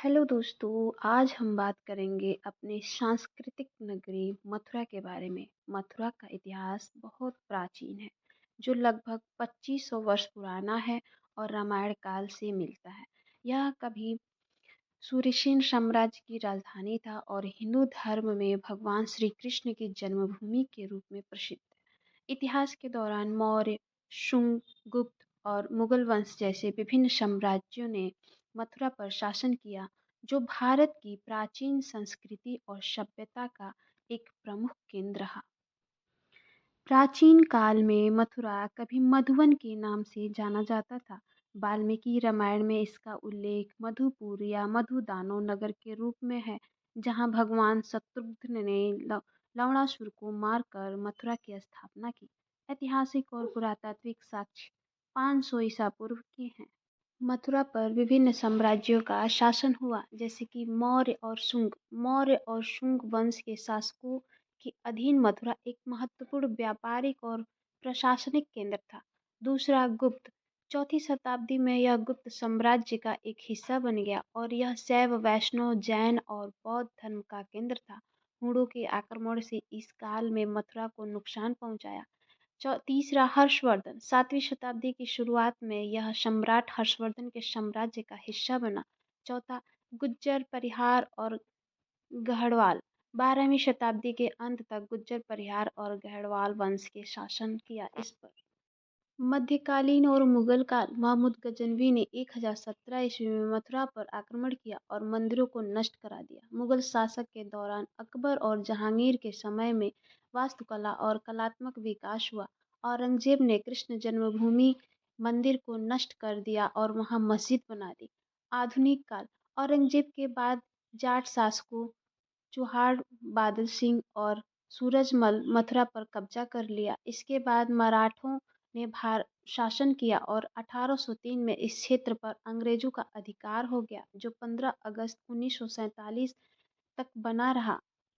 Hello दोस्तों, आज हम बात करेंगे अपने सांस्कृतिक नगरी मथुरा के बारे में। मथुरा का इतिहास बहुत प्राचीन है, जो लगभग 2500 वर्ष पुराना है और रामायण काल से मिलता है। यह कभी सुरिशिन साम्राज्य की राजधानी था और हिंदू धर्म में भगवान श्री कृष्ण की जन्मभूमि के रूप में प्रसिद्ध है। इतिहास के दौरान मौर्य, शुंग, गुप्त और मुगल वंश जैसे विभिन्न साम्राज्यों ने मथुरा पर शासन किया, जो भारत की प्राचीन संस्कृति और सभ्यता का एक प्रमुख केंद्र रहा। प्राचीन काल में मथुरा कभी मधुवन के नाम से जाना जाता था। वाल्मीकि रामायण में इसका उल्लेख मधुपुर या मधुदानो नगर के रूप में है, जहां भगवान शत्रुघ्न ने लवणासुर को मारकर मथुरा की स्थापना की। ऐतिहासिक और पुरातात्विक साक्ष्य 500 ईसा पूर्व के हैं। मथुरा पर विभिन्न साम्राज्यों का शासन हुआ, जैसे कि मौर्य और शुंग वंश के शासकों के अधीन मथुरा एक महत्वपूर्ण व्यापारिक और प्रशासनिक केंद्र था। दूसरा, गुप्त। चौथी शताब्दी में यह गुप्त साम्राज्य का एक हिस्सा बन गया और यह शैव, वैष्णव, जैन और बौद्ध धर्म का केंद्र था। हुणों के आक्रमण से इस काल में मथुरा को नुकसान पहुंचाया। तीसरा, हर्षवर्धन। 7वीं शताब्दी की शुरुआत में यह सम्राट हर्षवर्धन के साम्राज्य का हिस्सा बना। चौथा, गुज्जर, परिहार और गढ़वाल। 12वीं शताब्दी के अंत तक गुज्जर, परिहार और गढ़वाल वंश के शासन किया इस पर। मध्यकालीन और मुगल काल। महमूद गजनवी ने 1017 ईस्वी में मथुरा पर आक्रमण किया और मंदिरों को नष्ट करा दिया। मुगल शासक के दौरान अकबर और जहांगीर के समय में वास्तुकला और कलात्मक विकास हुआ। औरंगजेब ने कृष्ण जन्मभूमि मंदिर को नष्ट कर दिया और वहां मस्जिद बना दी। आधुनिक काल। औरंगजेब के बाद जाट शासकों चूहाड़, बादल सिंह और सूरजमल मथुरा पर कब्जा कर लिया। इसके बाद मराठों ने शासन किया और 1803 में इस क्षेत्र पर अंग्रेजों का अधिकार हो गया, जो 15 अगस्त 1947 तक बना रहा।